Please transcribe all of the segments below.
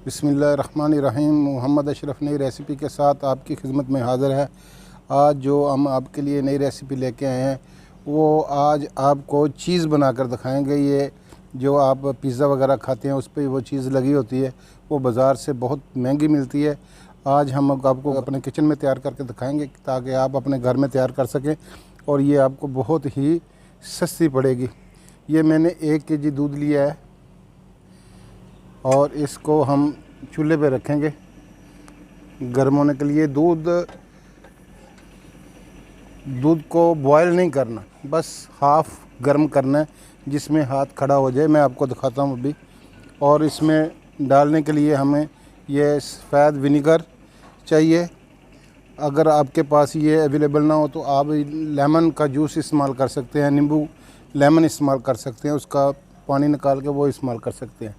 बिस्मिल्लाहिर्रहमानिर्रहीम। मोहम्मद अशरफ नई रेसिपी के साथ आपकी खिदमत में हाज़िर है। आज जो हम आपके लिए नई रेसिपी लेके आए हैं वो आज आपको चीज़ बनाकर दिखाएंगे। ये जो आप पिज़्ज़ा वगैरह खाते हैं उस पर वो चीज़ लगी होती है, वो बाज़ार से बहुत महंगी मिलती है। आज हम आपको अपने किचन में तैयार करके दिखाएंगे ताकि आप अपने घर में तैयार कर सकें और ये आपको बहुत ही सस्ती पड़ेगी। ये मैंने 1 केजी दूध लिया है और इसको हम चूल्हे पे रखेंगे गर्म होने के लिए। दूध को बॉयल नहीं करना, बस हाफ़ गर्म करना है जिसमें हाथ खड़ा हो जाए। मैं आपको दिखाता हूँ अभी। और इसमें डालने के लिए हमें ये सफ़ेद विनेगर चाहिए। अगर आपके पास ये अवेलेबल ना हो तो आप लेमन का जूस इस्तेमाल कर सकते हैं, नींबू लेमन इस्तेमाल कर सकते हैं, उसका पानी निकाल के वो इस्तेमाल कर सकते हैं।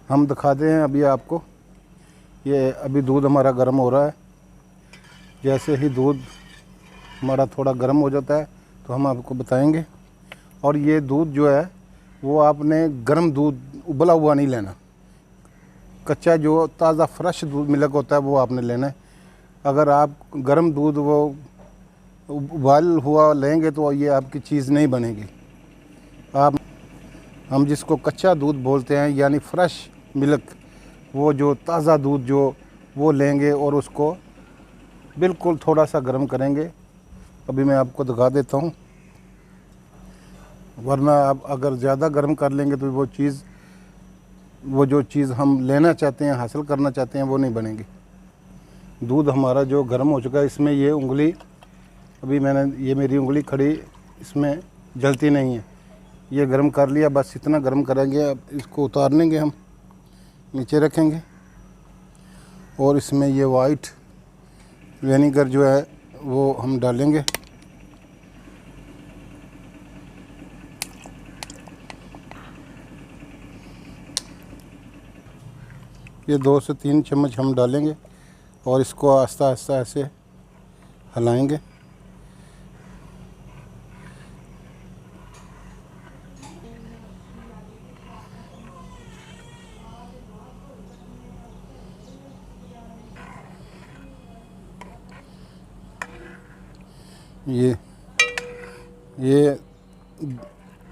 हम दिखाते हैं अभी आपको। ये अभी दूध हमारा गर्म हो रहा है। जैसे ही दूध हमारा थोड़ा गर्म हो जाता है तो हम आपको बताएंगे। और ये दूध जो है वो आपने गर्म दूध उबला हुआ नहीं लेना, कच्चा जो ताज़ा फ्रेश दूध मिल्क होता है वो आपने लेना है। अगर आप गर्म दूध वो उबाल हुआ लेंगे तो ये आपकी चीज़ नहीं बनेगी। हम जिसको कच्चा दूध बोलते हैं यानी फ्रेश मिल्क, वो जो ताज़ा दूध जो वो लेंगे और उसको बिल्कुल थोड़ा सा गर्म करेंगे। अभी मैं आपको दिखा देता हूँ, वरना आप अगर ज़्यादा गर्म कर लेंगे तो वो जो चीज़ हम लेना चाहते हैं, हासिल करना चाहते हैं, वो नहीं बनेगी। दूध हमारा जो गर्म हो चुका है, इसमें ये उंगली अभी ये मेरी उंगली खड़ी इसमें जलती नहीं है। ये गर्म कर लिया, बस इतना गर्म करेंगे। अब इसको उतार लेंगे, हम नीचे रखेंगे और इसमें ये वाइट विनेगर जो है वो हम डालेंगे। ये 2 से 3 चम्मच हम डालेंगे और इसको आहिस्ता आहिस्ता ऐसे हिलाएंगे।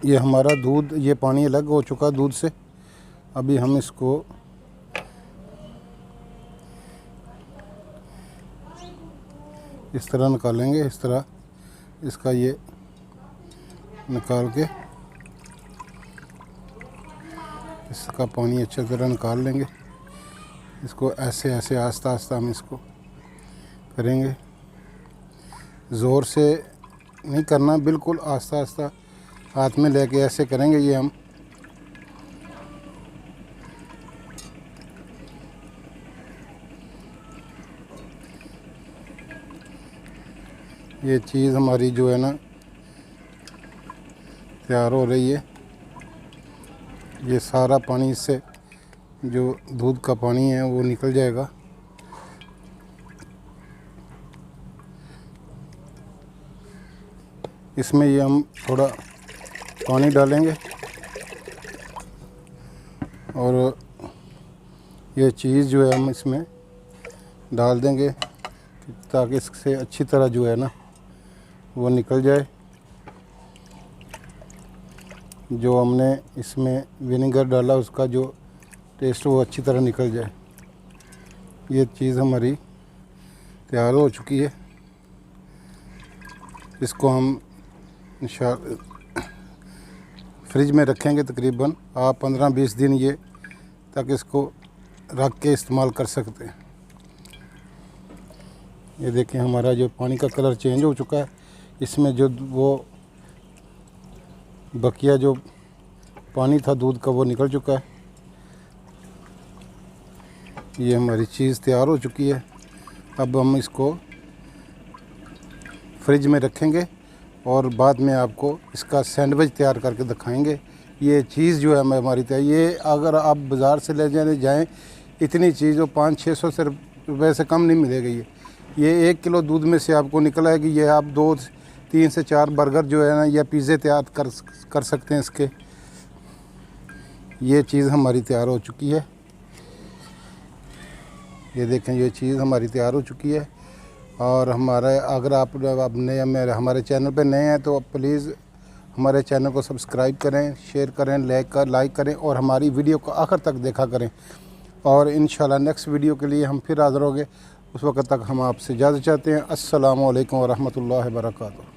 ये हमारा दूध, ये पानी अलग हो चुका दूध से। अभी हम इसको इस तरह निकालेंगे, इस तरह इसका ये निकाल के इसका पानी अच्छी तरह निकाल लेंगे। इसको ऐसे ऐसे आहिस्ता आहिस्ता हम इसको करेंगे, ज़ोर से नहीं करना, बिल्कुल आहिस्ता आहिस्ता हाथ में लेके ऐसे करेंगे। ये चीज़ हमारी जो है ना तैयार हो रही है। ये सारा पानी इससे जो दूध का पानी है वो निकल जाएगा। इसमें ये हम थोड़ा पानी डालेंगे और ये चीज़ जो है हम इसमें डाल देंगे ताकि इससे अच्छी तरह जो है ना वो निकल जाए। जो हमने इसमें विनेगर डाला उसका जो टेस्ट वो अच्छी तरह निकल जाए। ये चीज़ हमारी तैयार हो चुकी है। इसको हम फ्रिज में रखेंगे तकरीबन आप 15-20 दिन ये, ताकि इसको रख के इस्तेमाल कर सकते हैं। ये देखें हमारा जो पानी का कलर चेंज हो चुका है। इसमें जो वो बकिया जो पानी था दूध का वो निकल चुका है। ये हमारी चीज़ तैयार हो चुकी है। अब हम इसको फ्रिज में रखेंगे और बाद में आपको इसका सैंडविच तैयार करके दिखाएंगे। ये चीज़ जो है हमारी तैयार, ये अगर आप बाज़ार से ले जाएँ इतनी चीज़ वो 500-600 से रुपये से कम नहीं मिलेगी। ये 1 किलो दूध में से आपको निकला है कि ये आप 2-3 से 4 बर्गर जो है ना या पिज़्ज़े तैयार कर सकते हैं इसके। ये चीज़ हमारी तैयार हो चुकी है। ये देखें, ये चीज़ हमारी तैयार हो चुकी है। और हमारे अगर आप हमारे चैनल पे नए हैं तो प्लीज़ हमारे चैनल को सब्सक्राइब करें, शेयर करें, लाइक करें और हमारी वीडियो को आखिर तक देखा करें। और इंशाल्लाह नेक्स्ट वीडियो के लिए हम फिर हाज़िर होंगे। उस वक्त तक हम आपसे इजाज़त चाहते हैं। अस्सलामु अलैकुम व रहमतुल्लाहि व बरकातुहू।